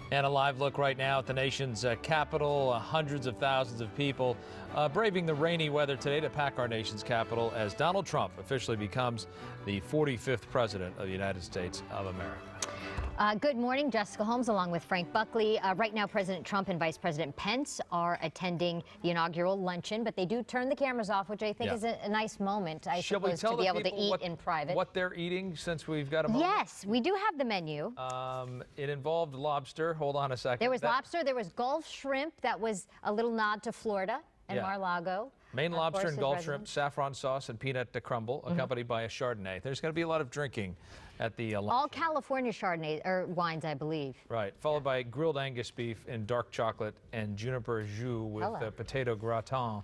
And a live look right now at the nation's capital. Hundreds of thousands of people braving the rainy weather today to pack our nation's capital as Donald Trump officially becomes the 45th president of the United States of America. Good morning, Jessica Holmes, along with Frank Buckley. Right now, President Trump and Vice President Pence are attending the inaugural luncheon, but they do turn the cameras off, which I think is a nice moment, I suppose, to be able to eat in private. What they're eating, since we've got a moment? Yes, we do have the menu. It involved lobster. Hold on a second. There was lobster. There was Gulf shrimp. That was a little nod to Florida and Mar-a-Lago. Maine lobster and Gulf shrimp, saffron sauce, and peanut crumble, accompanied by a Chardonnay. There's going to be a lot of drinking at the lunch. All California Chardonnay or wines, I believe. Right, followed by grilled Angus beef in dark chocolate and juniper jus with potato gratin,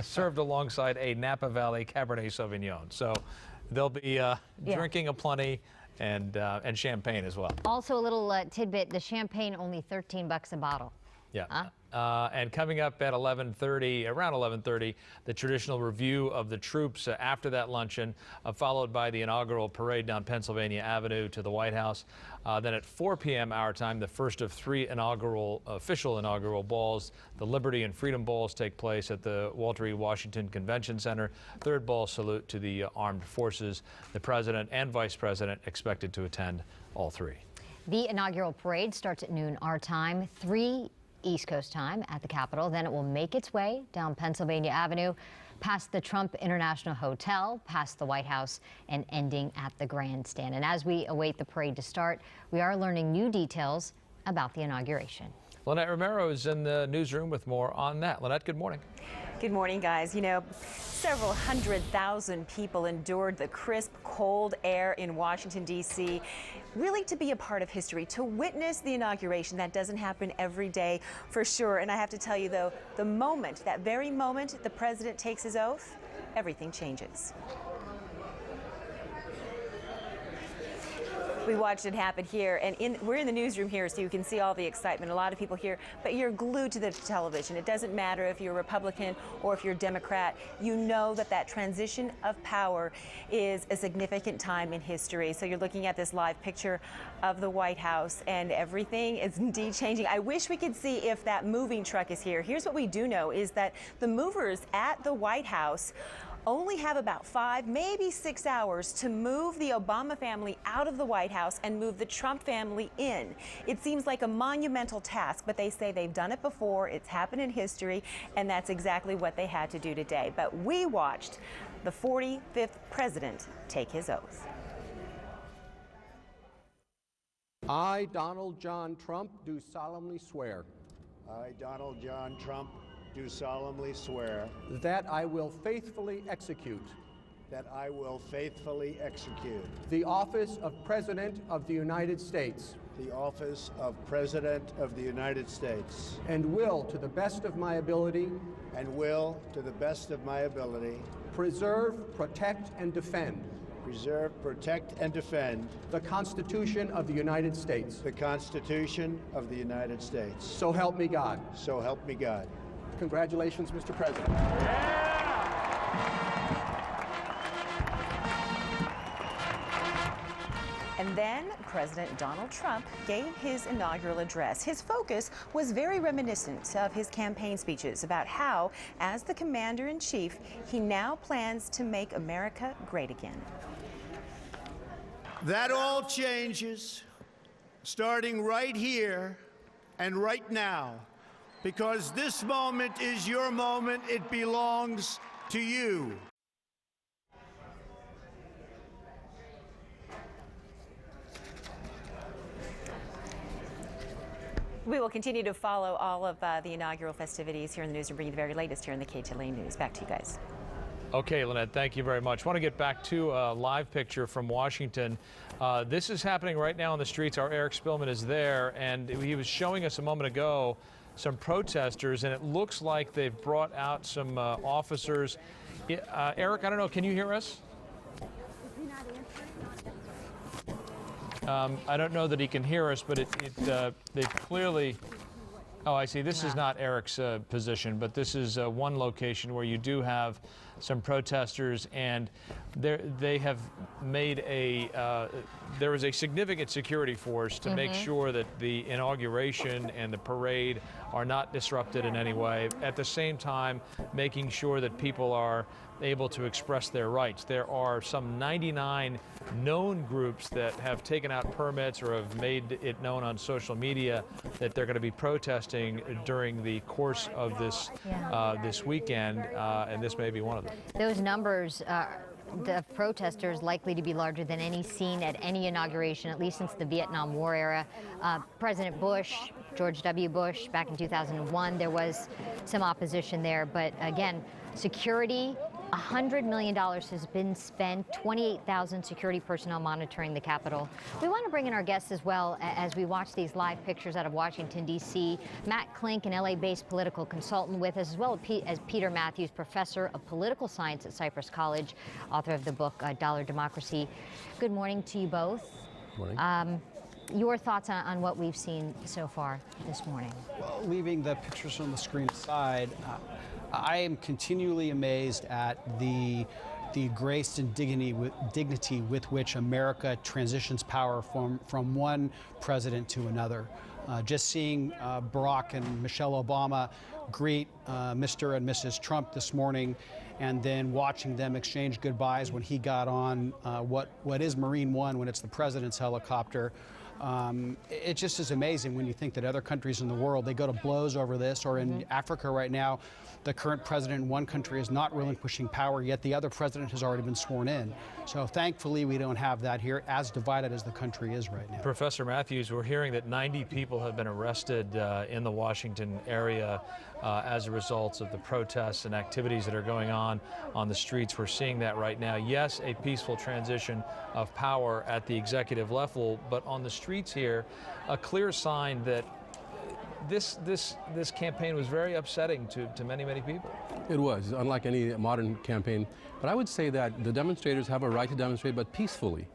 served alongside a Napa Valley Cabernet Sauvignon. So they'll be drinking aplenty and champagne as well. Also, a little tidbit: the champagne only $13 a bottle. Yeah. And coming up at 11:30, around 11:30, the traditional review of the troops after that luncheon, followed by the inaugural parade down Pennsylvania Avenue to the White House. Then at 4 p.m. our time, the first of three official inaugural balls. The Liberty and Freedom Balls take place at the Walter E. Washington Convention Center. Third ball salute to the armed forces. The president and vice president expected to attend all three. The inaugural parade starts at noon our time, 3 East Coast time at the Capitol. Then it will make its way down Pennsylvania Avenue, past the Trump International Hotel, past the White House, and ending at the grandstand. And as we await the parade to start, we are learning new details about the inauguration. Lynette Romero is in the newsroom with more on that. Lynette, good morning. Good morning, guys. You know, several 100,000 people endured the crisp, cold air in Washington, D.C., really to be a part of history, to witness the inauguration. That doesn't happen every day, for sure. And I have to tell you, though, the moment, that very moment the president takes his oath, everything changes. We watched it happen here, and we're in the newsroom here, so you can see all the excitement. A lot of people here, but you're glued to the television. It doesn't matter if you're a Republican or if you're a Democrat. You know that that transition of power is a significant time in history. So you're looking at this live picture of the White House, and everything is indeed changing. I wish we could see if that moving truck is here. Here's what we do know is that the movers at the White House only have about 5, maybe 6 hours to move the Obama family out of the White House and move the Trump family in. It seems like a monumental task, but they say they've done it before, it's happened in history, and that's exactly what they had to do today. But we watched the 45th president take his oath. I, Donald John Trump, do solemnly swear. I, Donald John Trump, do solemnly swear that I will faithfully execute the office of President of the United States the office of President of the United States and will, to the best of my ability, preserve, protect, and defend the Constitution of the United States. The Constitution of the United States. So help me God. So help me God. Congratulations, Mr. President. And then President Donald Trump gave his inaugural address. His focus was very reminiscent of his campaign speeches about how, as the commander-in-chief, he now plans to make America great again. That all changes starting right here and right now, because this moment is your moment. It belongs to you. We will continue to follow all of the inaugural festivities here in the news and bring you the very latest here in the KTLA News. Back to you guys. Okay, Lynette, thank you very much. I want to get back to a live picture from Washington. This is happening right now on the streets. Our Eric Spillman is there, and he was showing us a moment ago some protesters, and it looks like they've brought out some officers. Eric, I don't know, can you hear us? I don't know that he can hear us, but they've clearly Oh, I see. This is not Eric's position, but this is one location where you do have some protesters, and they have made there is a significant security force to make sure that the inauguration and the parade are not disrupted in any way. At the same time, making sure that people are able to express their rights. There are some 99 known groups that have taken out permits or have made it known on social media that they're going to be protesting during the course of this this weekend, and this may be one of them. Those numbers, the protesters, likely to be larger than any seen at any inauguration, at least since the Vietnam War era. President Bush, George W. Bush, back in 2001, there was some opposition there, but again, security. $100 million has been spent, 28,000 security personnel monitoring the Capitol. We want to bring in our guests as well as we watch these live pictures out of Washington, D.C. Matt Klink, an LA-based political consultant with us, as well as Peter Matthews, professor of political science at Cypress College, author of the book Dollar Democracy. Good morning to you both. Good morning. Your thoughts on what we've seen so far this morning? Well, leaving the pictures on the screen aside, I am continually amazed at the grace and dignity with which America transitions power from one president to another. Just seeing Barack and Michelle Obama greet Mr. and Mrs. Trump this morning, and then watching them exchange goodbyes when he got on what is Marine One, when it's the president's helicopter. It just is amazing when you think that other countries in the world, they go to blows over this, or in Africa right now, the current president in one country is not relinquishing power, yet the other president has already been sworn in. So thankfully we don't have that here, as divided as the country is right now. Professor Matthews, we're hearing that 90 people have been arrested in the Washington area as a result of the protests and activities that are going on the streets. We're seeing that right now. Yes, a peaceful transition of power at the executive level, but on the streets here, a clear sign that this campaign was very upsetting to many people. It was, unlike any modern campaign. But I would say that the demonstrators have a right to demonstrate, but peacefully,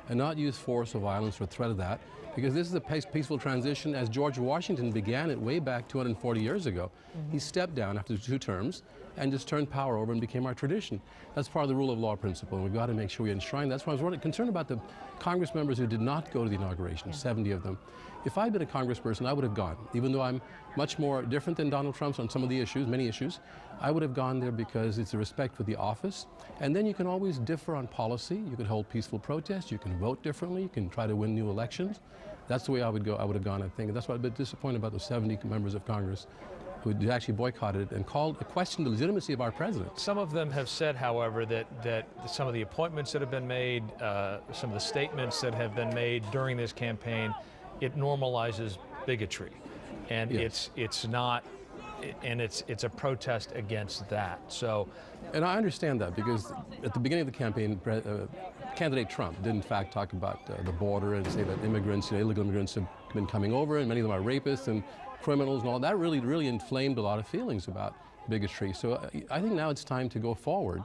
and not use force or violence or threat of that, because this is a peaceful transition as George Washington began it way back 240 years ago. He stepped down after 2 terms and just turned power over and became our tradition. That's part of the rule of law principle, and we've got to make sure we enshrine. That's why I was really concerned about the Congress members who did not go to the inauguration, 70 of them. If I'd been a congressperson, I would have gone. Even though I'm much more different than Donald Trump on some of the issues, many issues, I would have gone there because it's a respect for the office. And then you can always differ on policy. You can hold peaceful protests. You can vote differently. You can try to win new elections. That's the way I would go. I would have gone, I think. And that's why I'm a bit disappointed about the 70 members of Congress who actually boycotted it and questioned the legitimacy of our president. Some of them have said, however, that some of the appointments that have been made, some of the statements that have been made during this campaign, it normalizes bigotry, and yes. it's not, and it's a protest against that. So, and I understand that, because at the beginning of the campaign, candidate Trump did in fact talk about the border and say that immigrants, illegal immigrants have been coming over, and many of them are rapists and criminals and all. That really inflamed a lot of feelings about bigotry. So I think now it's time to go forward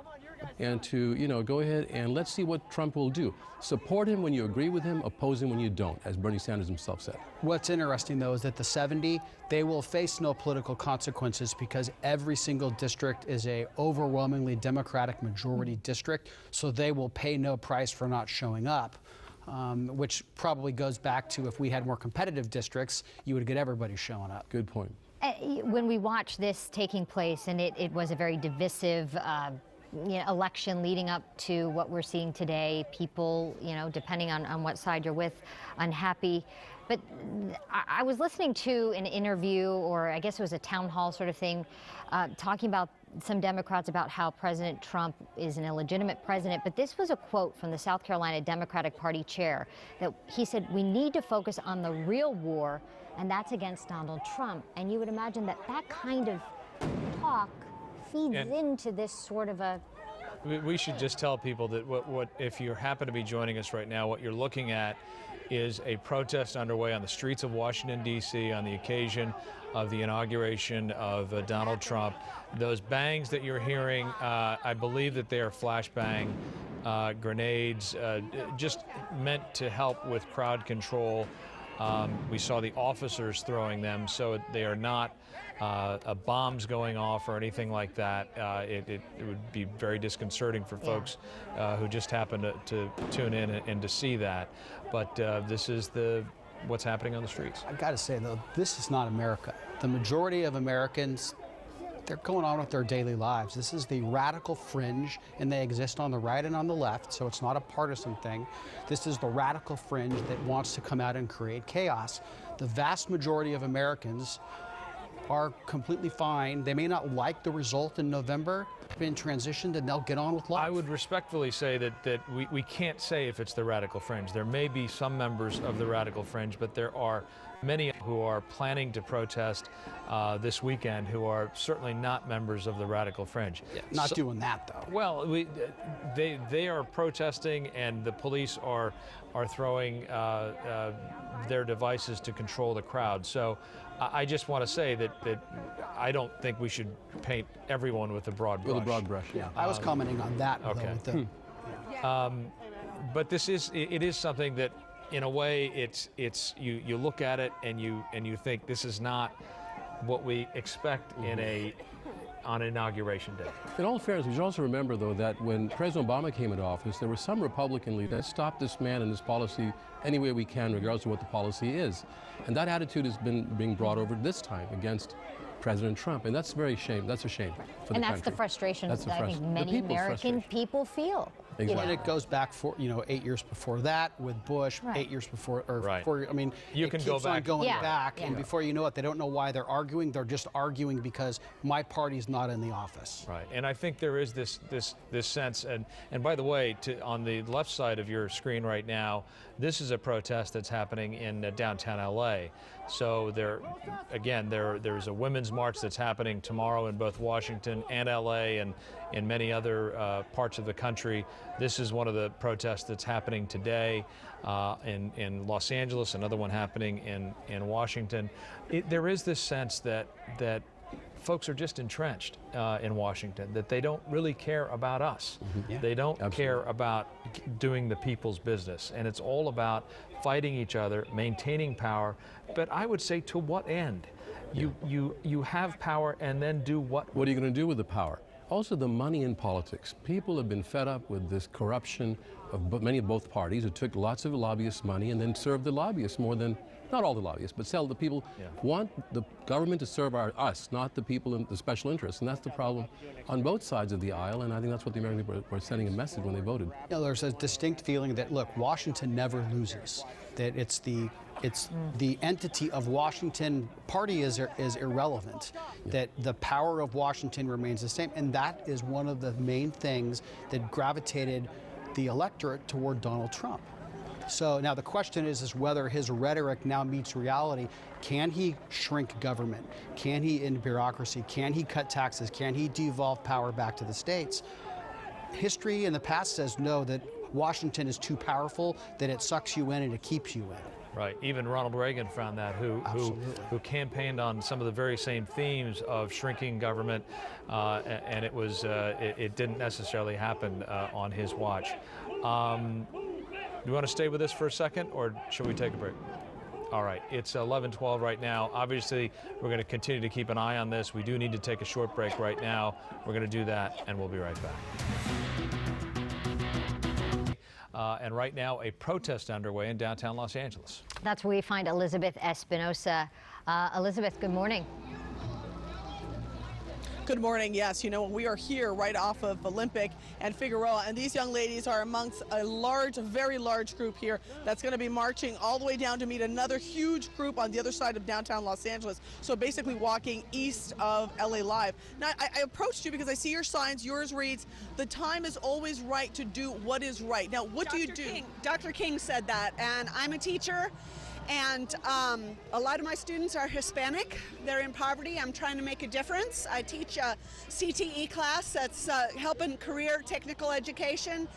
and to go ahead and let's see what Trump will do. Support him when you agree with him, oppose him when you don't, as Bernie Sanders himself said. What's interesting, though, is that the 70, they will face no political consequences because every single district is a overwhelmingly Democratic majority district, so they will pay no price for not showing up. Which probably goes back to, if we had more competitive districts, you would get everybody showing up. Good point. When we watch this taking place, and it was a very divisive election leading up to what we're seeing today, people, depending on what side you're with, unhappy. But I was listening to an interview, or I guess it was a town hall sort of thing, talking about some Democrats about how President Trump is an illegitimate president. But this was a quote from the South Carolina Democratic Party chair, that he said, "We need to focus on the real war, and that's against Donald Trump." And you would imagine that kind of talk feeds into this sort of a... We should just tell people that what if you happen to be joining us right now, what you're looking at is a protest underway on the streets of Washington, D.C. on the occasion of the inauguration of Donald Trump. Those bangs that you're hearing, I believe that they are flashbang grenades, just meant to help with crowd control. We saw the officers throwing them, so they are not bombs going off or anything like that. It would be very disconcerting for folks who just happen to tune in and to see that. But this is what's happening on the streets. I got to say, though, this is not America. The majority of Americans, they're going on with their daily lives. This is the radical fringe, and they exist on the right and on the left, so it's not a partisan thing. This is the radical fringe that wants to come out and create chaos. The vast majority of Americans are completely fine. They may not like the result in November, been transitioned, and they'll get on with life. I would respectfully say that we can't say if it's the radical fringe. There may be some members of the radical fringe, but there are many who are planning to protest this weekend who are certainly not members of the radical fringe. Yeah, not doing that, though. Well, they are protesting, and the police are throwing their devices to control the crowd. So I just want to say that I don't think we should paint everyone with a broad brush. With a broad brush, yeah. I was commenting on that, okay. though, with the, But it is something that, in a way, it's you look at it and you think this is not what we expect on Inauguration Day. In all fairness, we should also remember, though, that when President Obama came into office, there were some Republican leaders that stopped this man and his policy any way we can, regardless of what the policy is. And that attitude has been being brought over this time against President Trump, and that's very shame. That's a shame for the country. And that's the frustration that I think many American people feel. Exactly. and it goes back for 8 years before that with Bush, 8 years before, or Right. before, I mean, You it can keeps go on back. going Yeah. back, Yeah. and before you know it, they don't know why they're arguing. They're just arguing because my party's not in the office. Right, and I think there is this sense, and by the way, on the left side of your screen right now, this is a protest that's happening in downtown LA. So there's a women's march that's happening tomorrow in both Washington and LA and in many other parts of the country. This is one of the protests that's happening today in Los Angeles, another one happening in Washington. There is this sense that folks are just entrenched in Washington, that they don't really care about us. Yeah. They don't Absolutely. care about doing the people's business. And it's all about fighting each other, maintaining power. But I would say, to what end? You have power and then do what? What are you going to do with the power? Also, the money in politics. People have been fed up with this corruption of many of both parties who took lots of lobbyists' money and then served the lobbyists more than, not all the lobbyists, but the people want the government to serve us, not the people in the special interests. And that's the problem on both sides of the aisle. And I think that's what the American people were sending a message when they voted. There's a distinct feeling that, look, Washington never loses, that it's the entity of Washington party is irrelevant, that the power of Washington remains the same, and that is one of the main things that gravitated the electorate toward Donald Trump. So now the question is whether his rhetoric now meets reality. Can he shrink government? Can he end bureaucracy? Can he cut taxes? Can he devolve power back to the states? History in the past says no, that Washington is too powerful, that it sucks you in and it keeps you in. Right. Even Ronald Reagan found that, who campaigned on some of the very same themes of shrinking government, and it didn't necessarily happen on his watch. Do you want to stay with us for a second, or should we take a break? All right, it's 11:12 right now. Obviously, we're going to continue to keep an eye on this. We do need to take a short break right now. We're going to do that, and we'll be right back. And right now, a protest underway in downtown Los Angeles. That's where we find Elizabeth Espinosa. Elizabeth, good morning. Good morning. Yes, we are here right off of Olympic and Figueroa, and these young ladies are amongst a very large group here that's going to be marching all the way down to meet another huge group on the other side of downtown Los Angeles. So basically walking east of LA Live. Now, I approached you because I see your signs. Yours reads, "The time is always right to do what is right." Now, what do you do? Dr. King said that, and I'm a teacher. And a lot of my students are Hispanic. They're in poverty. I'm trying to make a difference. I teach a CTE class that's helping career technical education.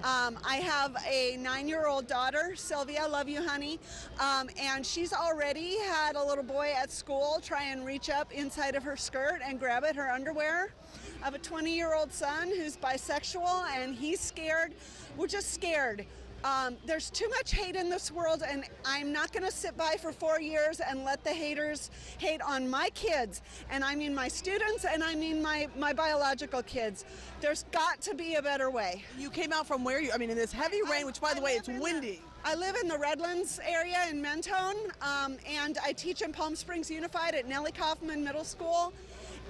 I have a 9-year-old daughter, Sylvia, love you, honey. And she's already had a little boy at school try and reach up inside of her skirt and grab at her underwear. I have a 20-year-old son who's bisexual, and he's scared. We're just scared. There's too much hate in this world, and I'm not going to sit by for 4 years and let the haters hate on my kids. And I mean my students, and I mean my biological kids. There's got to be a better way. You came out from where? I mean, in this heavy rain, which, by the way, it's windy. I live in the Redlands area in Mentone, and I teach in Palm Springs Unified at Nellie Kaufman Middle School.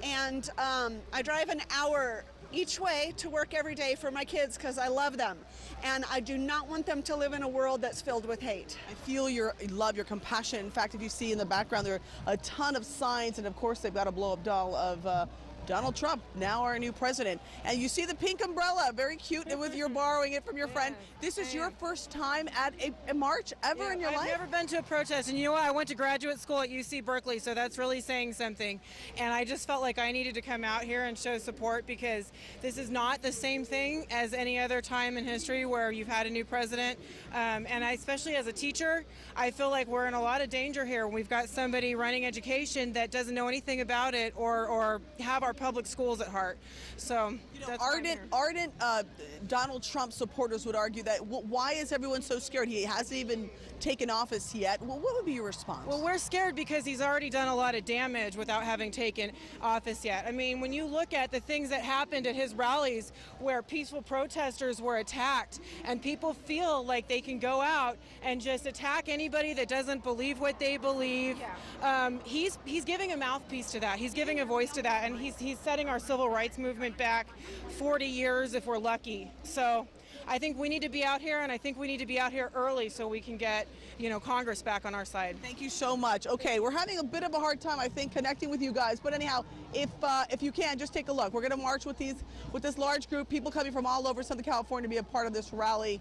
And I drive an hour each way to work every day for my kids because I love them. And I do not want them to live in a world that's filled with hate. I feel your love, your compassion. In fact, if you see in the background, there are a ton of signs, and of course, they've got a blow-up doll of Donald Trump, now our new president. And you see the pink umbrella, very cute, with you're borrowing it from your friend. This is your first time at a march ever in your life? I've never been to a protest, and you know what? I went to graduate school at UC Berkeley, so that's really saying something. And I just felt like I needed to come out here and show support because this is not the same thing as any other time in history where you've had a new president. And especially as a teacher, I feel like we're in a lot of danger here. We've got somebody running education that doesn't know anything about it or have our public schools at heart. So ardent Donald Trump supporters would argue that why is everyone so scared? He hasn't even taken office yet. Well, what would be your response? Well, we're scared because he's already done a lot of damage without having taken office yet. I mean, when you look at the things that happened at his rallies where peaceful protesters were attacked and people feel like they can go out and just attack anybody that doesn't believe what they believe, he's giving a mouthpiece to that. He's giving a voice to that, and he's setting our civil rights movement back 40 years if we're lucky. So I think we need to be out here, and I think we need to be out here early so we can get, Congress back on our side. Thank you so much. Okay, we're having a bit of a hard time, I think, connecting with you guys. But anyhow, if you can, just take a look. We're going to march with this large group, people coming from all over Southern California to be a part of this rally.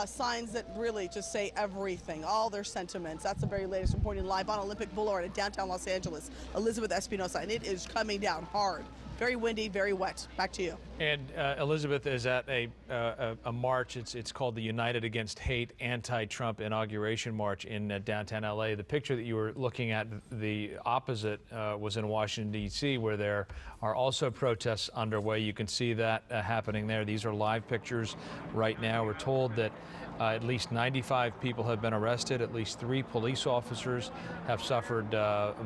Signs that really just say everything, all their sentiments. That's the very latest reporting live on Olympic Boulevard in downtown Los Angeles. Elizabeth Espinosa, and it is coming down hard. Very windy, very wet. Back to you. And Elizabeth is at a march. It's called the United Against Hate Anti-Trump Inauguration March in downtown LA. The picture that you were looking at, the opposite, was in Washington, D.C., where there are also protests underway. You can see that happening there. These are live pictures right now. We're told that at least 95 people have been arrested. At least 3 police officers have suffered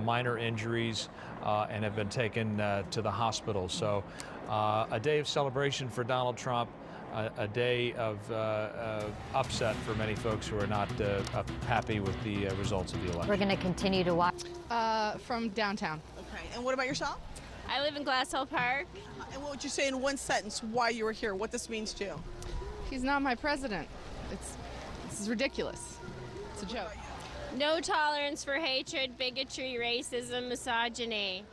minor injuries and have been taken to the hospital. So a day of celebration for Donald Trump, a day of upset for many folks who are not happy with the results of the election. We're going to continue to watch. From downtown. Okay, and what about yourself? I live in Glass Hill Park. And what would you say in one sentence why you were here, what this means to you? He's not my president. This is ridiculous. It's a joke. No tolerance for hatred, bigotry, racism, misogyny.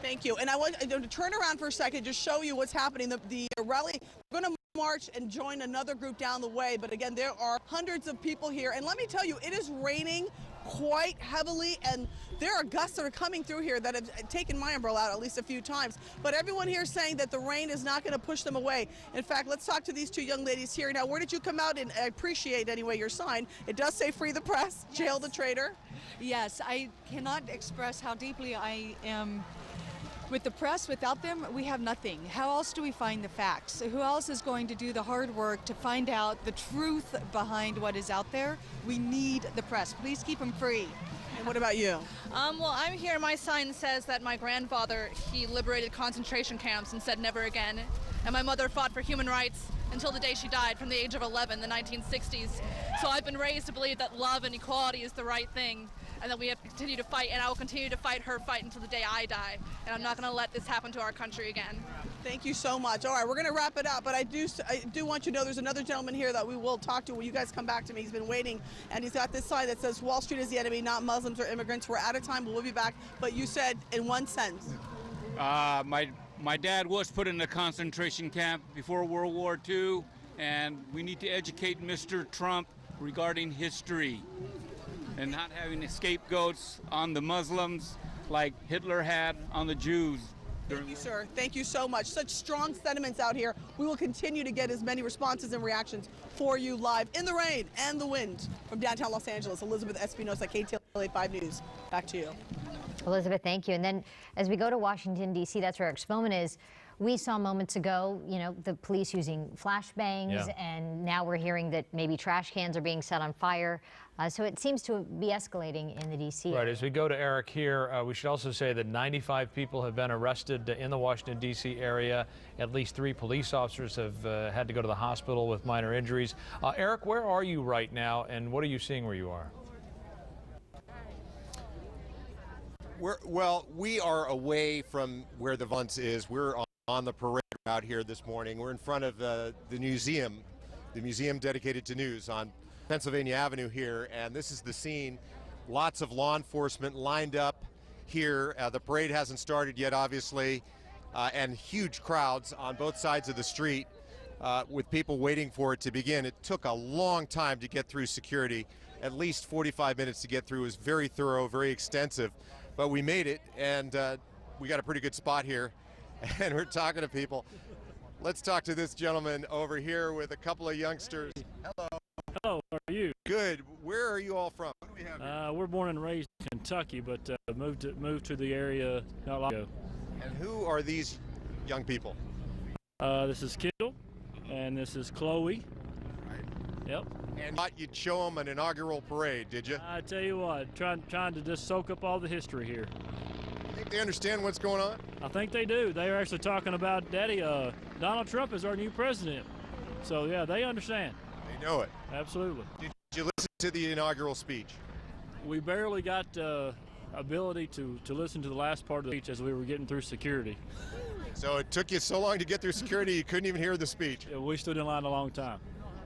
Thank you. And I want to turn around for a second, just show you what's happening. The rally, we're going to march and join another group down the way. But again, there are hundreds of people here. And let me tell you, it is raining quite heavily, and there are gusts that are coming through here that have taken my umbrella out at least a few times. But everyone here is saying that the rain is not going to push them away. In fact, let's talk to these 2 young ladies here. Now, where did you come out? And I appreciate, anyway, your sign. It does say free the press, jail the traitor. Yes, I cannot express how deeply I am with the press. Without them, we have nothing. How else do we find the facts? Who else is going to do the hard work to find out the truth behind what is out there? We need the press. Please keep them free. And what about you? Well, I'm here. My sign says that my grandfather, he liberated concentration camps and said never again. And my mother fought for human rights until the day she died from the age of 11 in the 1960s. So I've been raised to believe that love and equality is the right thing, and that we have to continue to fight, and I will continue to fight her fight until the day I die. And I'm not going to let this happen to our country again. Thank you so much. All right, we're going to wrap it up, but I do want you to know there's another gentleman here that we will talk to when you guys come back to me. He's been waiting, and he's got this sign that says Wall Street is the enemy, not Muslims or immigrants. We're out of time, but we'll be back. But you said in one sentence. My dad was put in a concentration camp before World War II, and we need to educate Mr. Trump regarding history and not having scapegoats on the Muslims like Hitler had on the Jews. Thank you, sir. Thank you so much. Such strong sentiments out here. We will continue to get as many responses and reactions for you live in the rain and the wind from downtown Los Angeles. Elizabeth Espinosa, KTLA 5 News. Back to you. Elizabeth, thank you. And then as we go to Washington, D.C., that's where our exponent is. We saw moments ago, you know, the police using flashbangs, and now we're hearing that maybe trash cans are being set on fire. So it seems to be escalating in the D.C. Right. As we go to Eric here, we should also say that 95 people have been arrested in the Washington, D.C. area. At least 3 police officers have had to go to the hospital with minor injuries. Eric, where are you right now, and what are you seeing where you are? Well, we are away from where the violence is. We're on the parade route here this morning. We're in front of the museum dedicated to news on Pennsylvania Avenue here, and this is the scene. Lots of law enforcement lined up here. The parade hasn't started yet, obviously, and huge crowds on both sides of the street with people waiting for it to begin. It took a long time to get through security, at least 45 minutes to get through. It was very thorough, very extensive, but we made it, and we got a pretty good spot here, and we're talking to people. Let's talk to this gentleman over here with a couple of youngsters. Hello. Hello, how are you? Good. Where are you all from? What do we have here? We're born and raised in Kentucky, but moved to the area not long ago. And who are these young people? This is Kendall, and this is Chloe. Right. Yep. And thought you'd show them an inaugural parade, did you? I tell you what, trying to just soak up all the history here. You think they understand what's going on? I think they do. They are actually talking about, Daddy, Donald Trump is our new president. So yeah, they understand. They know it. Absolutely. Did you listen to the inaugural speech? We barely got ability to listen to the last part of the speech as we were getting through security. So it took you so long to get through security you couldn't even hear the speech? Yeah, we stood in line a long time.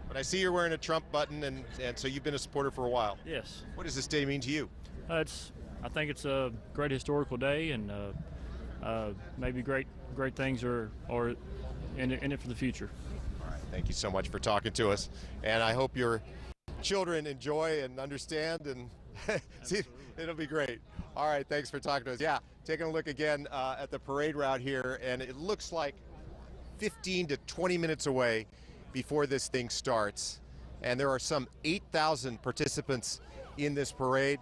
But I see you're wearing a Trump button, and so you've been a supporter for a while. Yes. What does this day mean to you? I think it's a great historical day, and maybe great things are in it for the future. All right. Thank you so much for talking to us, and I hope your children enjoy and understand, and see, it'll be great. All right, thanks for talking to us. Yeah, taking a look again at the parade route here, and it looks like 15 to 20 minutes away before this thing starts. And there are some 8,000 participants in this parade.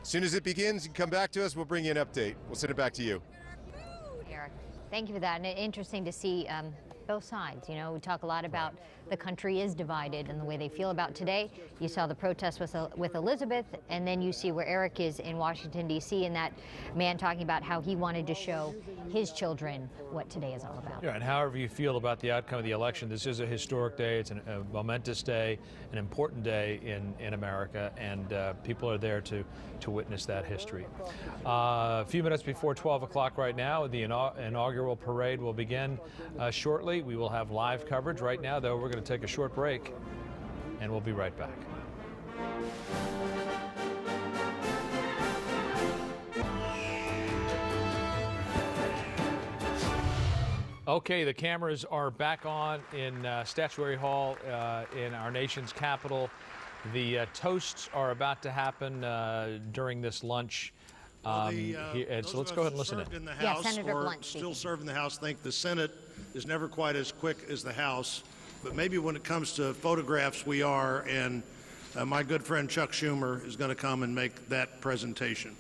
As soon as it begins, you can come back to us, we'll bring you an update. We'll send it back to you. Eric, thank you for that. And interesting to see both sides. You know, we talk a lot about the country is divided and the way they feel about today. You saw the protest with Elizabeth, and then you see where Eric is in Washington, D.C., and that man talking about how he wanted to show his children what today is all about. Yeah, and however you feel about the outcome of the election, this is a historic day. It's a momentous day, an important day in America, and people are there to witness that history. A few minutes before 12 o'clock right now, the inaugural parade will begin shortly. We will have live coverage. Right now, though, we're going to take a short break, and we'll be right back. Okay, the cameras are back on in Statuary Hall in our nation's capital. The toasts are about to happen during this lunch. So let's go ahead and listen in. Yeah, Senator Blunt still serving the House think the Senate is never quite as quick as the House, but maybe when it comes to photographs we are, and my good friend Chuck Schumer is going to come and make that presentation.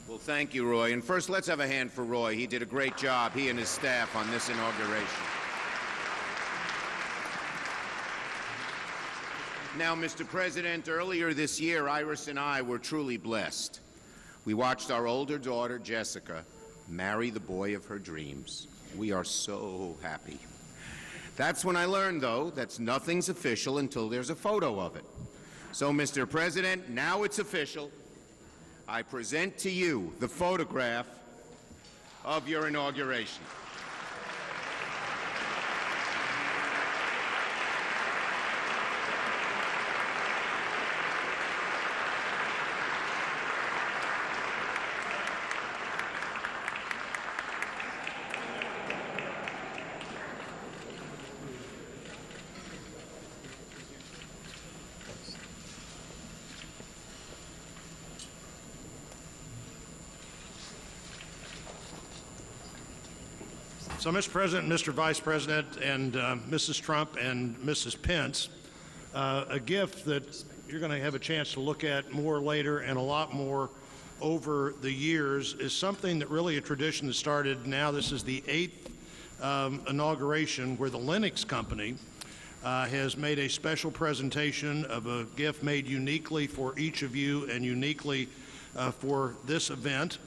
Well, thank you, Roy. And first, let's have a hand for Roy. He did a great job, he and his staff, on this inauguration. Now, Mr. President, earlier this year, Iris and I were truly blessed. We watched our older daughter, Jessica, marry the boy of her dreams. We are so happy. That's when I learned, though, that nothing's official until there's a photo of it. So, Mr. President, now it's official. I present to you the photograph of your inauguration. So, Mr. President, Mr. Vice President, and Mrs. Trump and Mrs. Pence, a gift that you're going to have a chance to look at more later, and a lot more over the years is something that really a tradition that started now. This is the 8th inauguration where the Lennox Company has made a special presentation of a gift made uniquely for each of you and uniquely for this event.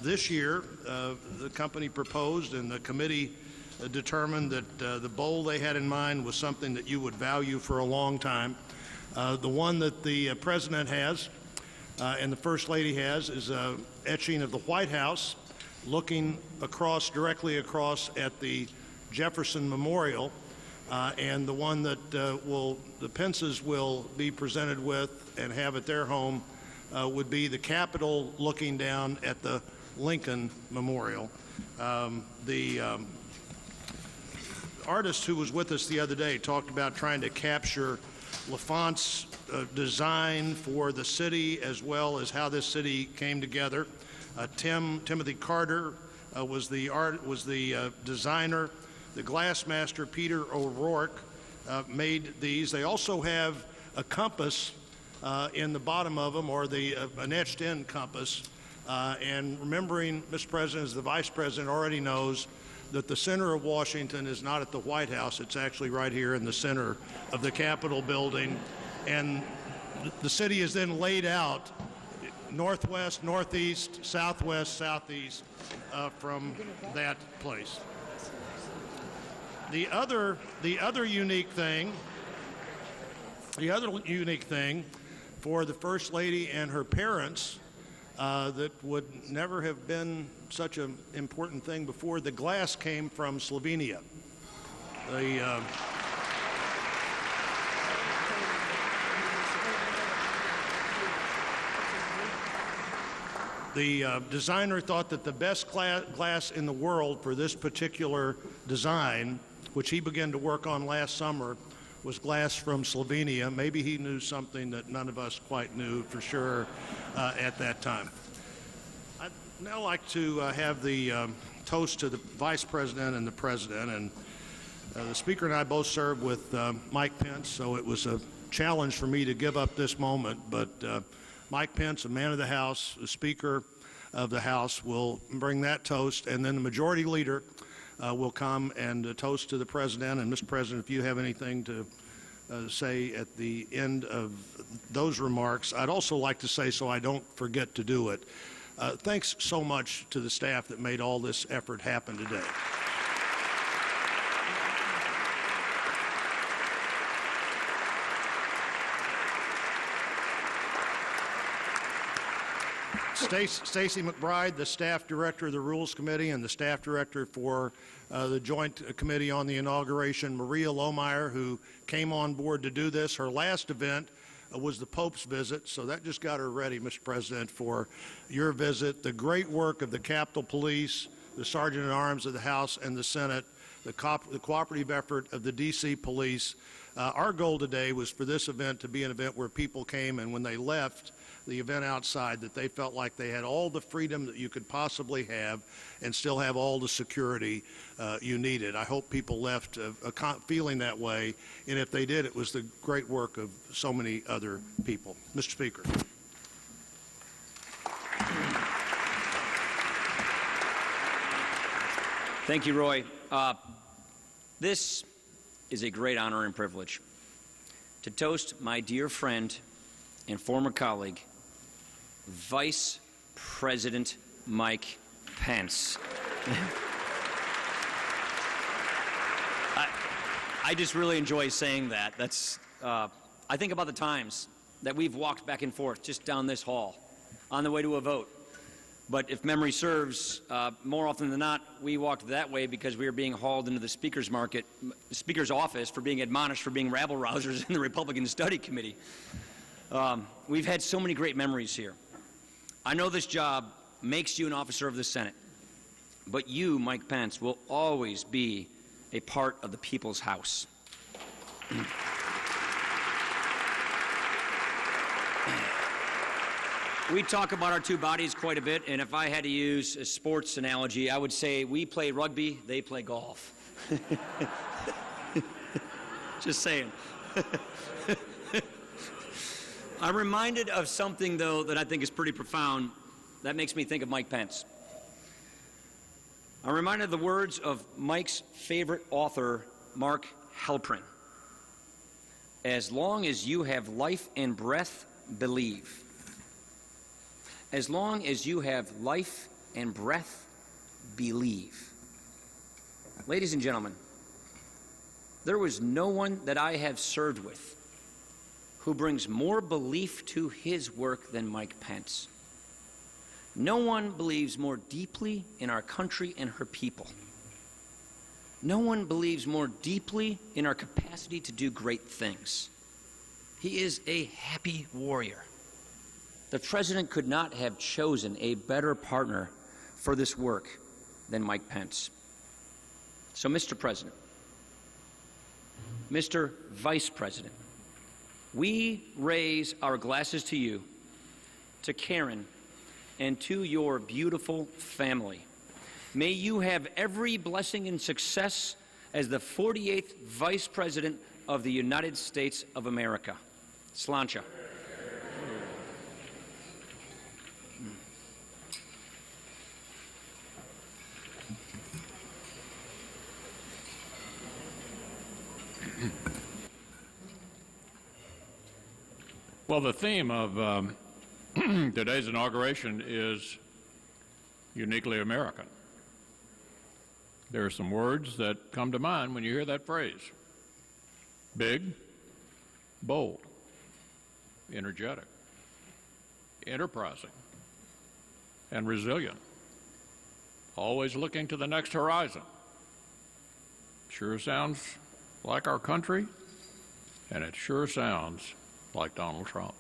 This year, the company proposed and the committee determined that the bowl they had in mind was something that you would value for a long time. The one that the President has and the First Lady has is an etching of the White House looking directly across at the Jefferson Memorial, and the one that the Pences will be presented with and have at their home would be the Capitol looking down at the Lincoln Memorial. The artist who was with us the other day talked about trying to capture LaFont's design for the city as well as how this city came together. Timothy Carter was the designer. The glassmaster Peter O'Rourke made these. They also have a compass in the bottom of them, or an etched-in compass. And remembering, Mr. President, as the Vice President already knows, that the center of Washington is not at the White House. It's actually right here in the center of the Capitol building. And the city is then laid out northwest, northeast, southwest, southeast from that place. The other unique thing for the First Lady and her parents that would never have been such an important thing before, the glass came from Slovenia. The designer thought that the best glass in the world for this particular design, which he began to work on last summer, was glass from Slovenia. Maybe he knew something that none of us quite knew for sure at that time. I'd now like to have the toast to the Vice President and the President. And the Speaker and I both served with Mike Pence, so it was a challenge for me to give up this moment. But Mike Pence, a man of the House, the Speaker of the House, will bring that toast, and then the Majority Leader will come and toast to the President. And Mr. President, if you have anything to say at the end of those remarks, I'd also like to say, so I don't forget to do it, thanks so much to the staff that made all this effort happen today. Stacy McBride, the staff director of the Rules Committee and the staff director for the Joint Committee on the Inauguration, Maria Lohmeyer, who came on board to do this. Her last event was the Pope's visit, so that just got her ready, Mr. President, for your visit. The great work of the Capitol Police, the Sergeant-at-Arms of the House and the Senate, the cooperative effort of the D.C. Police. Our goal today was for this event to be an event where people came, and when they left the event outside, that they felt like they had all the freedom that you could possibly have and still have all the security you needed. I hope people left feeling that way, and if they did, it was the great work of so many other people. Mr. Speaker. Thank you, Roy. This is a great honor and privilege to toast my dear friend and former colleague, Vice President Mike Pence. I just really enjoy saying that. I think about the times that we've walked back and forth just down this hall on the way to a vote. But if memory serves, more often than not, we walked that way because we were being hauled into the Speaker's office for being admonished for being rabble-rousers in the Republican Study Committee. We've had so many great memories here. I know this job makes you an officer of the Senate, but you, Mike Pence, will always be a part of the people's house. We talk about our two bodies quite a bit, and if I had to use a sports analogy, I would say we play rugby, they play golf. Just saying. I'm reminded of something, though, that I think is pretty profound. That makes me think of Mike Pence. I'm reminded of the words of Mike's favorite author, Mark Halperin. As long as you have life and breath, believe. As long as you have life and breath, believe. Ladies and gentlemen, there was no one that I have served with who brings more belief to his work than Mike Pence. No one believes more deeply in our country and her people. No one believes more deeply in our capacity to do great things. He is a happy warrior. The president could not have chosen a better partner for this work than Mike Pence. So, Mr. President, Mr. Vice President, we raise our glasses to you, to Karen, and to your beautiful family. May you have every blessing and success as the 48th Vice President of the United States of America. Sláinte. Well, the theme of today's inauguration is uniquely American. There are some words that come to mind when you hear that phrase. Big, bold, energetic, enterprising, and resilient. Always looking to the next horizon. Sure sounds like our country, and it sure sounds like Donald Trump.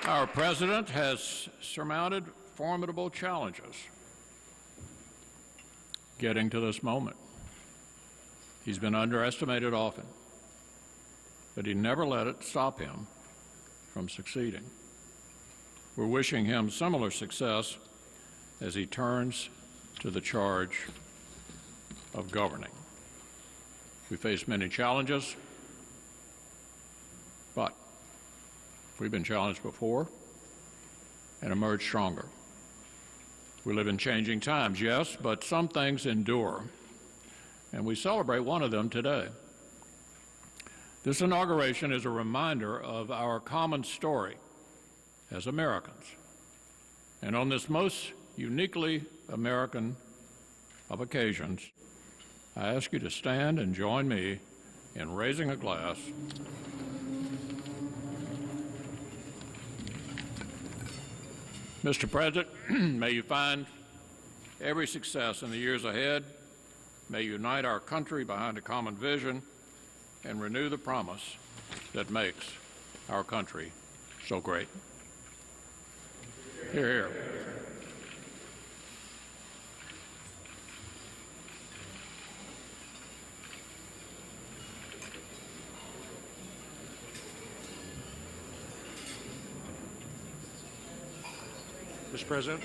Our president has surmounted formidable challenges getting to this moment. He's been underestimated often, but he never let it stop him from succeeding. We're wishing him similar success as he turns to the charge of governing. We face many challenges, but we've been challenged before and emerged stronger. We live in changing times, yes, but some things endure, and we celebrate one of them today. This inauguration is a reminder of our common story as Americans. And on this most uniquely American of occasions, I ask you to stand and join me in raising a glass Mr. President, may you find every success in the years ahead. May you unite our country behind a common vision and renew the promise that makes our country so great. Hear, hear. Mr. President.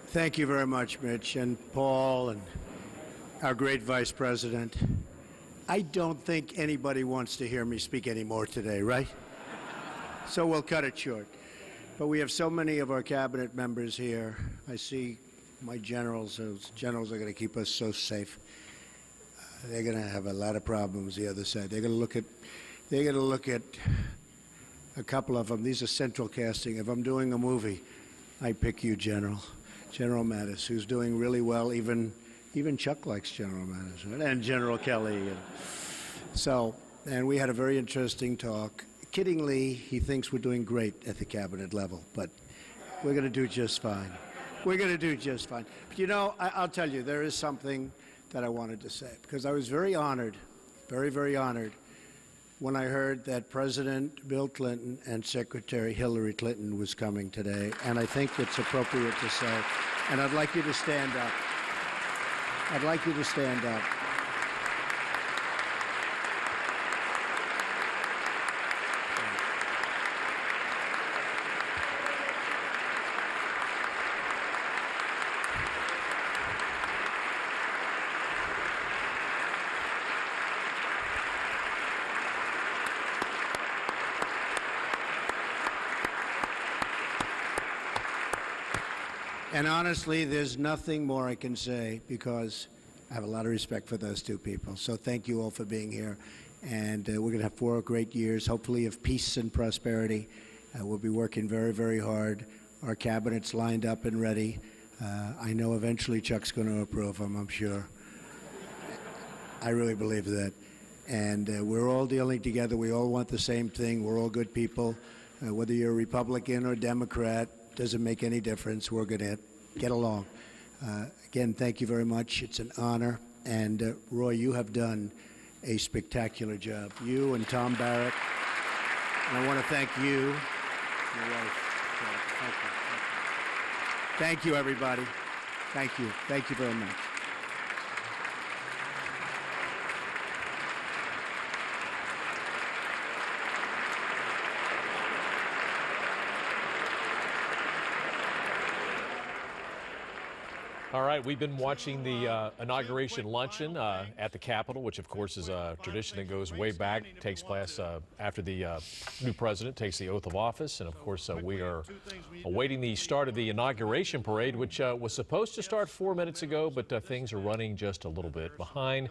Thank you very much, Mitch, and Paul, and our great Vice President. I don't think anybody wants to hear me speak anymore today, right? So we'll cut it short. But we have so many of our cabinet members here. I see my generals. Those generals are going to keep us so safe. They're going to have a lot of problems the other side. They're going to look at a couple of them. These are central casting. If I'm doing a movie, I pick you, General Mattis, who's doing really well. Even Chuck likes General Mattis, right? And General Kelly. And we had a very interesting talk. Kiddingly, he thinks we're doing great at the cabinet level, but we're going to do just fine. We're going to do just fine. But you know, I'll tell you, there is something that I wanted to say, because I was very honored, very, very honored, when I heard that President Bill Clinton and Secretary Hillary Clinton was coming today, and I think it's appropriate to say, and I'd like you to stand up. I'd like you to stand up. And honestly, there's nothing more I can say because I have a lot of respect for those two people. So thank you all for being here. And we're going to have 4 great years, hopefully of peace and prosperity. We'll be working very, very hard. Our cabinet's lined up and ready. I know eventually Chuck's going to approve them, I'm sure. I really believe that. And we're all dealing together. We all want the same thing. We're all good people. Whether you're a Republican or Democrat, doesn't make any difference. We're going to get along. Again, thank you very much. It's an honor. And Roy, you have done a spectacular job. You and Tom Barrett. And I want to thank you. Your wife. Thank you. Thank you, everybody. Thank you. Thank you very much. All right, we've been watching the inauguration luncheon at the Capitol, which of course is a tradition that goes way back, takes place after the new president takes the oath of office. And of course, we are awaiting the start of the inauguration parade, which was supposed to start 4 minutes ago, but things are running just a little bit behind.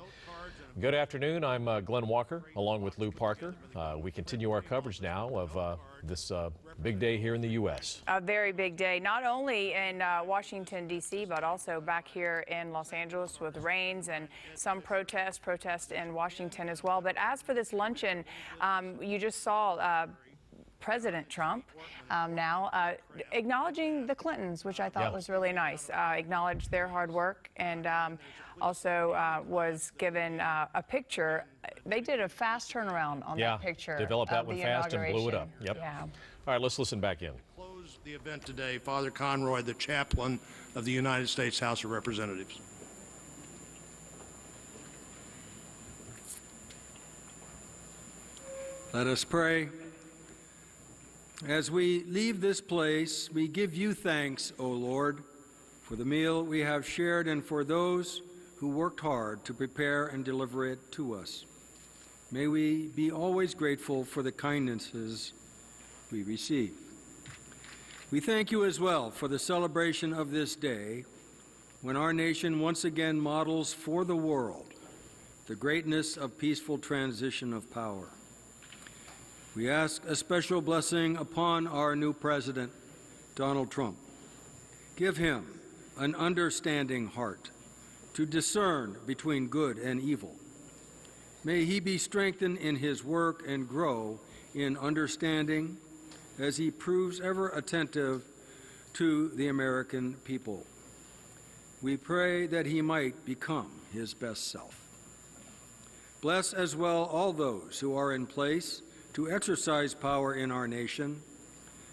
Good afternoon, I'm Glenn Walker, along with Lou Parker. We continue our coverage now of this big day here in the U.S. A very big day, not only in Washington, D.C., but also back here in Los Angeles with rains and some protests in Washington as well. But as for this luncheon, you just saw President Trump now acknowledging the Clintons, which I thought was really nice, acknowledged their hard work, and also was given a picture. They did a fast turnaround on that picture. Developed that of one the fast and blew it up. Yep. Yeah. All right, let's listen back in. Close the event today, Father Conroy, the chaplain of the United States House of Representatives. Let us pray. As we leave this place, we give you thanks, O Lord, for the meal we have shared and for those who worked hard to prepare and deliver it to us. May we be always grateful for the kindnesses we receive. We thank you as well for the celebration of this day when our nation once again models for the world the greatness of peaceful transition of power. We ask a special blessing upon our new president, Donald Trump. Give him an understanding heart to discern between good and evil. May he be strengthened in his work and grow in understanding as he proves ever attentive to the American people. We pray that he might become his best self. Bless as well all those who are in place to exercise power in our nation.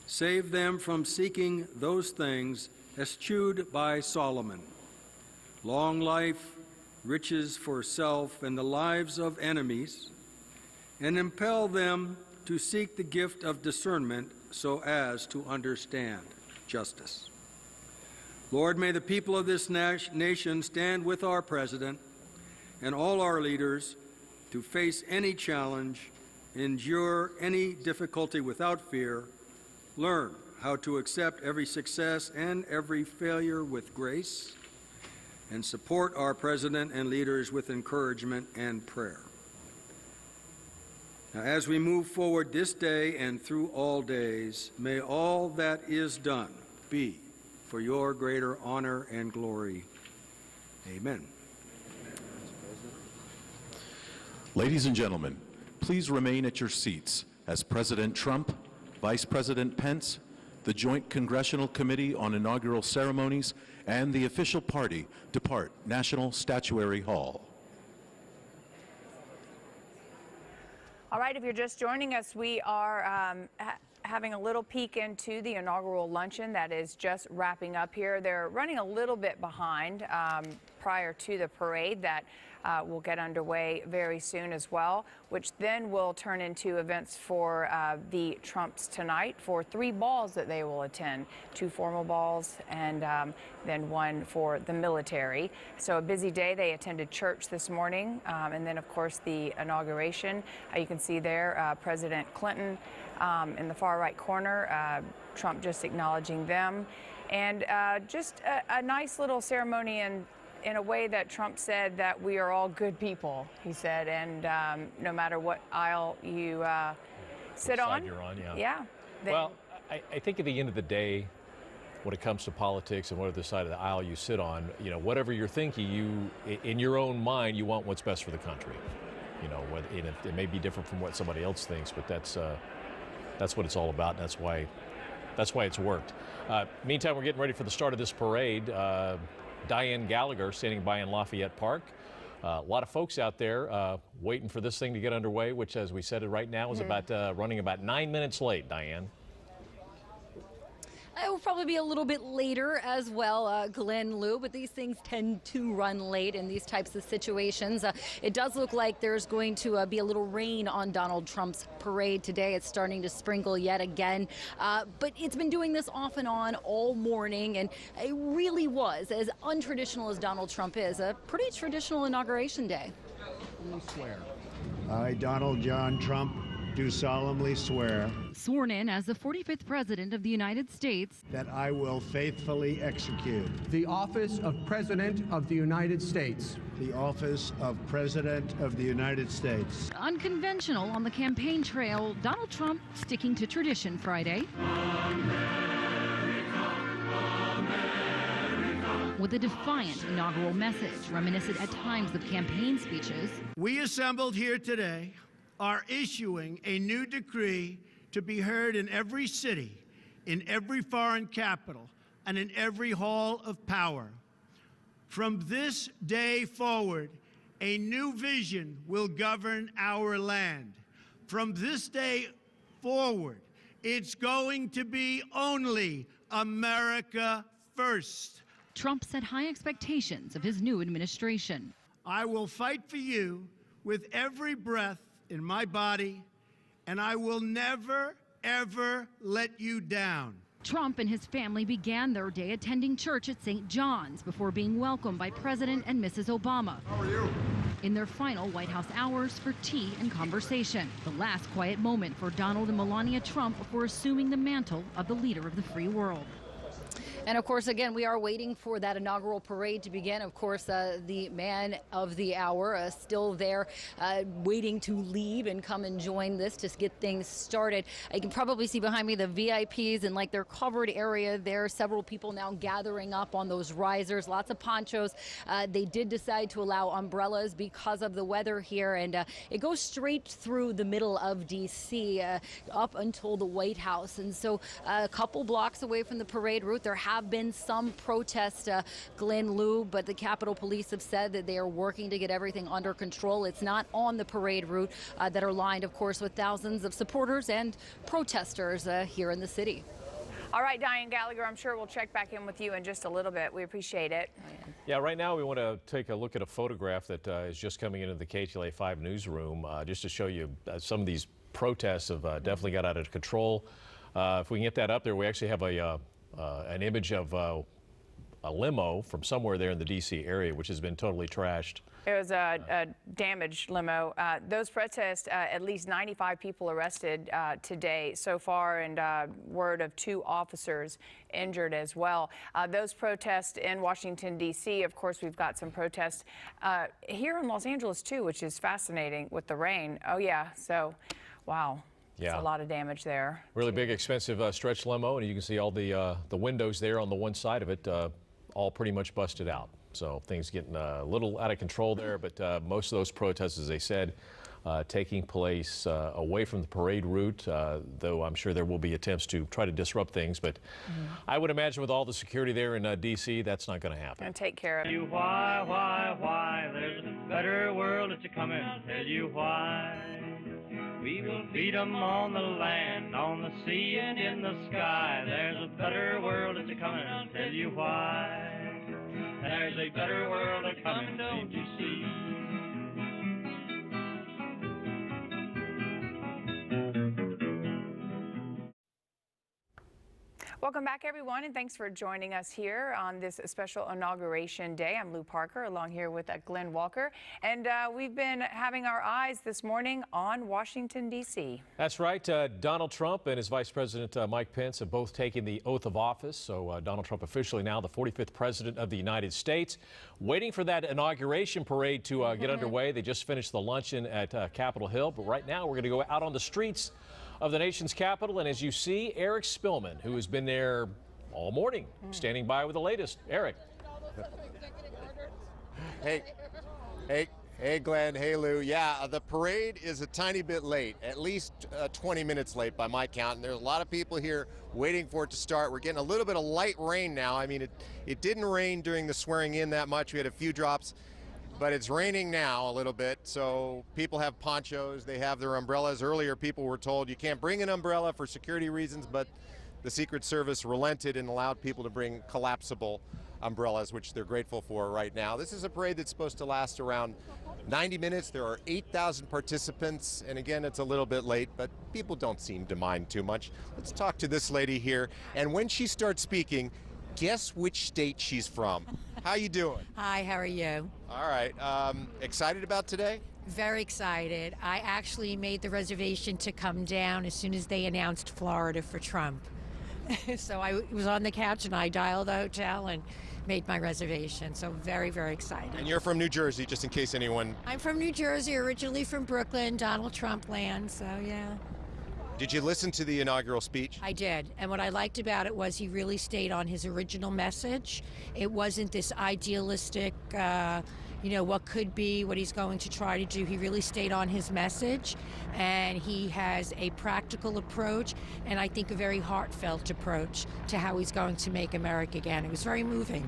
Save them from seeking those things eschewed by Solomon: long life, riches for self, and the lives of enemies, and impel them to seek the gift of discernment so as to understand justice. Lord, may the people of this nation stand with our president and all our leaders to face any challenge, endure any difficulty without fear, learn how to accept every success and every failure with grace, and support our president and leaders with encouragement and prayer. Now, as we move forward this day and through all days, may all that is done be for your greater honor and glory. Amen. Ladies and gentlemen, please remain at your seats as President Trump, Vice President Pence, the Joint Congressional Committee on Inaugural Ceremonies, and the official party depart National Statuary Hall. All right, if you're just joining us, we are having a little peek into the inaugural luncheon that is just wrapping up here. They're running a little bit behind prior to the parade that will get underway very soon as well, which then will turn into events for the Trumps tonight for 3 balls that they will attend, 2 formal balls and then 1 for the military. So a busy day. They attended church this morning, and then of course the inauguration. You can see there President Clinton in the far right corner, Trump just acknowledging them. And just a nice little ceremony in a way that Trump said that we are all good people, he said, and no matter what aisle you sit on. You're on, yeah. Yeah. Well, I think at the end of the day, when it comes to politics and whatever side of the aisle you sit on, you know, whatever you're thinking, in your own mind, you want what's best for the country. You know, it may be different from what somebody else thinks, but that's what it's all about. And that's why it's worked. Meantime, we're getting ready for the start of this parade. Diane Gallagher standing by in Lafayette Park. A lot of folks out there waiting for this thing to get underway, which, as we said, right now is about running about 9 minutes late. Diane. It will probably be a little bit later as well, Glenn, Lou, but these things tend to run late in these types of situations. It does look like there's going to be a little rain on Donald Trump's parade today. It's starting to sprinkle yet again, but it's been doing this off and on all morning, and it really was, as untraditional as Donald Trump is, a pretty traditional inauguration day. Swear. I, Donald John Trump, do solemnly swear sworn in as the 45th President of the United States that I will faithfully execute the office of President of the United States. The office of President of the United States. Unconventional on the campaign trail, Donald Trump sticking to tradition Friday. With a defiant inaugural message, reminiscent at times of campaign speeches. We assembled here today are issuing a new decree to be heard in every city, in every foreign capital, and in every hall of power. From this day forward, a new vision will govern our land. From this day forward, it's going to be only America first. Trump set high expectations of his new administration. I will fight for you with every breath in my body, and I will never, ever let you down. Trump and his family began their day attending church at St. John's before being welcomed by President and Mrs. Obama. How are you? In their final White House hours for tea and conversation. The last quiet moment for Donald and Melania Trump before assuming the mantle of the leader of the free world. And of course, again, we are waiting for that inaugural parade to begin. Of course, the man of the hour still there waiting to leave and come and join this to get things started. You can probably see behind me the VIPs and like their covered area there. Several people now gathering up on those risers, lots of ponchos. They did decide to allow umbrellas because of the weather here. And it goes straight through the middle of D.C. Up until the White House. And so a couple blocks away from the parade route, there have been some protests, Glenn, Lou, but the Capitol Police have said that they are working to get everything under control. It's not on the parade route that are lined, of course, with thousands of supporters and protesters here in the city. All right, Diane Gallagher, I'm sure we'll check back in with you in just a little bit. We appreciate it. Yeah, right now we want to take a look at a photograph that is just coming into the KTLA 5 newsroom just to show you some of these protests have definitely got out of control. If we can get that up there, we actually have an image of a limo from somewhere there in the D.C. area, which has been totally trashed. It was a damaged limo. Those protests, at least 95 people arrested today so far, and word of 2 officers injured as well. Those protests in Washington, D.C., of course, we've got some protests here in Los Angeles, too, which is fascinating with the rain. Oh, yeah. So, wow. Yeah. It's a lot of damage there. Really big, expensive stretch limo, and you can see all the windows there on the one side of it, all pretty much busted out. So things getting a little out of control there, but most of those protests, as they said, taking place away from the parade route, though I'm sure there will be attempts to try to disrupt things. But I would imagine with all the security there in D.C., that's not going to happen. And take care of you why, there's a better world that's coming. Tell you why. We will beat 'em on the land, on the sea, and in the sky. There's a better world that's coming. Tell you why. There's a better world that's coming, don't you see? Welcome back, everyone, and thanks for joining us here on this special inauguration day. I'm Lou Parker, along here with Glenn Walker, and we've been having our eyes this morning on Washington, D.C. That's right. Donald Trump and his Vice President Mike Pence have both taken the oath of office. So Donald Trump officially now the 45th President of the United States. Waiting for that inauguration parade to get underway. They just finished the luncheon at Capitol Hill, but right now we're going to go out on the streets of the nation's capital, and as you see, Eric Spillman, who has been there all morning, standing by with the latest. Eric. Hey, Glenn. Hey, Lou. Yeah, the parade is a tiny bit late, at least 20 minutes late by my count, and there's a lot of people here waiting for it to start. We're getting a little bit of light rain now. I mean, it didn't rain during the swearing in that much. We had a few drops. But it's raining now a little bit, so people have ponchos, they have their umbrellas. Earlier, people were told you can't bring an umbrella for security reasons, but the Secret Service relented and allowed people to bring collapsible umbrellas, which they're grateful for right now. This is a parade that's supposed to last around 90 minutes. There are 8,000 participants, and again, it's a little bit late, but people don't seem to mind too much. Let's talk to this lady here, and when she starts speaking, guess which state she's from. How you doing? Hi, how are you? All right. Excited about today? Very excited. I actually made the reservation to come down as soon as they announced Florida for Trump. So I was on the couch and I dialed the hotel and made my reservation. So very, very excited. And you're from New Jersey, just in case anyone... I'm from New Jersey, originally from Brooklyn, Donald Trump land, so yeah. Did you listen to the inaugural speech? I did, and what I liked about it was he really stayed on his original message. It wasn't this idealistic, what could be, what he's going to try to do. He really stayed on his message, and he has a practical approach, and I think a very heartfelt approach to how he's going to make America again. It was very moving.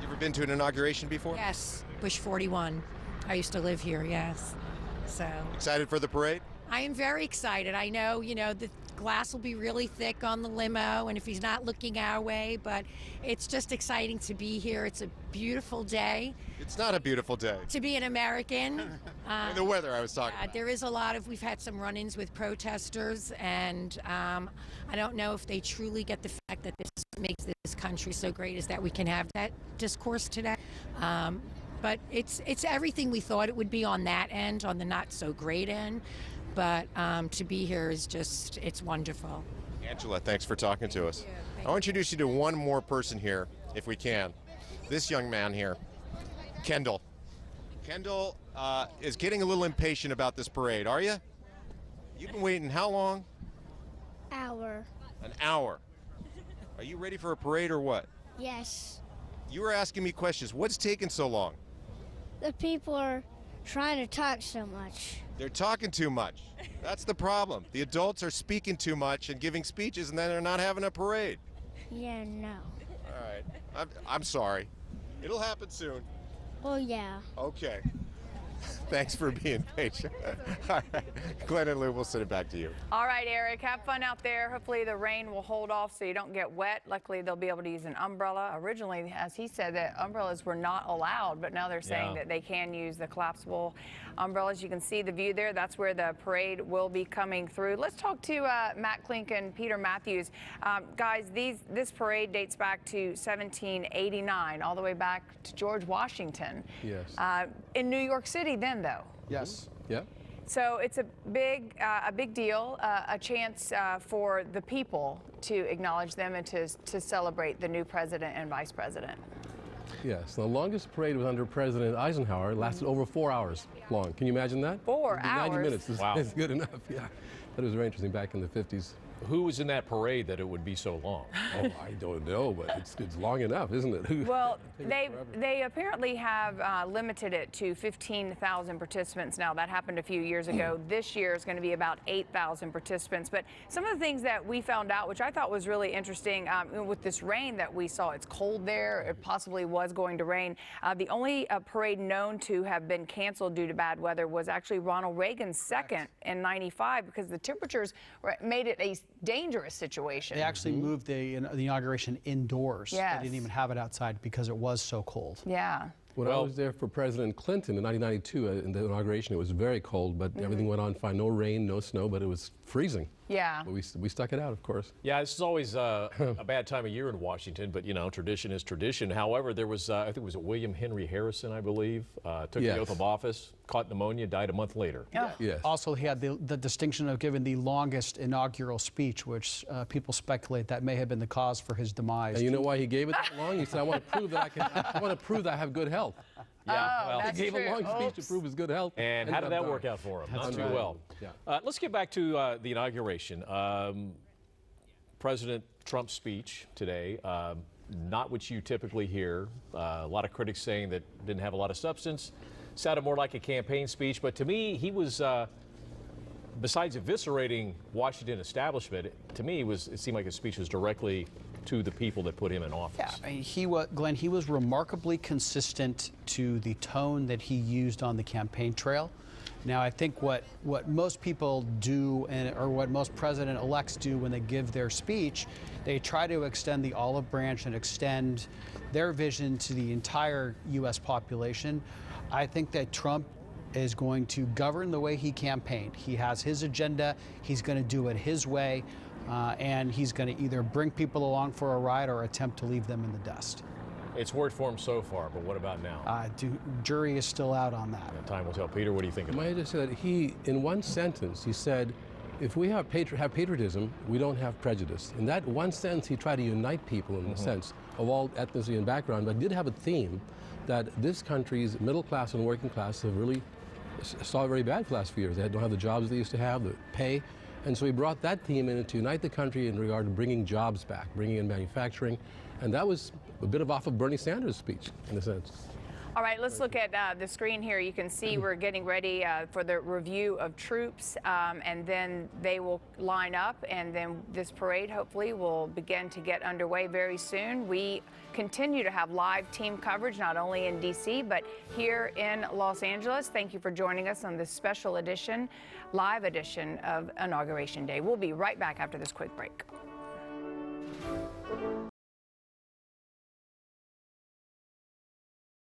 You ever been to an inauguration before? Yes, Bush 41. I used to live here, yes. So. Excited for the parade? I am very excited. I know, the glass will be really thick on the limo, and if he's not looking our way, but it's just exciting to be here. It's a beautiful day. It's not a beautiful day. To be an American. And the weather I was talking about. There is we've had some run-ins with protesters, and I don't know if they truly get the fact that this makes this country so great is that we can have that discourse today. But it's everything we thought it would be on that end, on the not so great end. But to be here is it's wonderful. Angela, thanks for talking to us. I want to introduce you to one more person here, if we can. This young man here, Kendall. Kendall is getting a little impatient about this parade, are you? You've been waiting how long? Hour. An hour. Are you ready for a parade or what? Yes. You were asking me questions. What's taking so long? The people are trying to talk so much. They're talking too much. That's the problem. The adults are speaking too much and giving speeches, and then they're not having a parade. Yeah, no. All right. I'm sorry. It'll happen soon. Oh, yeah. Okay. Thanks for being patient. All right. Glenn and Lou, we'll send it back to you. All right, Eric, have fun out there. Hopefully the rain will hold off so you don't get wet. Luckily, they'll be able to use an umbrella. Originally, as he said, that umbrellas were not allowed, but now they're saying that they can use the collapsible umbrellas. You can see the view there. That's where the parade will be coming through. Let's talk to Matt Klink and Peter Matthews. Guys, this parade dates back to 1789, all the way back to George Washington. Yes. In New York City then, though. Yes. Yeah. So it's a big deal, a chance for the people to acknowledge them and to celebrate the new president and vice president. Yes. The longest parade was under President Eisenhower. It lasted over 4 hours long. Can you imagine that? 4 hours? 90 minutes is, wow. is good enough. Yeah. That was very interesting back in the 50s. Who was in that parade that it would be so long? Oh, I don't know, but it's long enough, isn't it? Well, they apparently have limited it to 15,000 participants now. That happened a few years ago. This year is going to be about 8,000 participants. But some of the things that we found out, which I thought was really interesting, with this rain that we saw, it's cold there. It possibly was going to rain. The only parade known to have been canceled due to bad weather was actually Ronald Reagan's second in '95 because the temperatures made it a dangerous situation. They actually moved the inauguration indoors. Yes. They didn't even have it outside because it was so cold. Yeah. When I was there for President Clinton in 1992 in the inauguration, it was very cold, but everything went on fine. No rain, no snow, but it was freezing. Yeah. But we stuck it out, of course. Yeah, this is always a bad time of year in Washington, but, you know, tradition is tradition. However, there was, I think it was William Henry Harrison, I believe, took the oath of office, caught pneumonia, died a month later. Yeah. Yes. Also, he had the distinction of giving the longest inaugural speech, which people speculate that may have been the cause for his demise. And you know why he gave it that long? He said, I want to prove that I want to prove that I have good health. Yeah, well, he gave a long speech to prove his good health. And how did that work out for him? Not too well. Yeah. Let's get back to the inauguration. President Trump's speech today, not what you typically hear. A lot of critics saying that didn't have a lot of substance, sounded more like a campaign speech. But to me, he was, besides eviscerating Washington establishment, to me, it seemed like his speech was directly to the people that put him in office. Yeah, I mean, Glenn, he was remarkably consistent to the tone that he used on the campaign trail. Now, I think what most people do, or what most president-elects do when they give their speech, they try to extend the olive branch and extend their vision to the entire U.S. population. I think that Trump is going to govern the way he campaigned. He has his agenda. He's going to do it his way. And he's going to either bring people along for a ride or attempt to leave them in the dust. It's worked for him so far, but what about now? Jury is still out on that. And time will tell. Peter, what do you think about it? May I just say that he, in one sentence, he said, if we have patriotism, we don't have prejudice. In that one sentence, he tried to unite people in the sense of all ethnicity and background, but did have a theme that this country's middle class and working class have really saw very bad for the last few years. They don't have the jobs they used to have, the pay. And so he brought that theme in to unite the country in regard to bringing jobs back, bringing in manufacturing. And that was a bit off of Bernie Sanders' speech, in a sense. All right, let's look at the screen here. You can see we're getting ready for the review of troops, and then they will line up, and then this parade hopefully will begin to get underway very soon. We continue to have live team coverage, not only in D.C., but here in Los Angeles. Thank you for joining us on this special edition, live edition of Inauguration Day. We'll be right back after this quick break.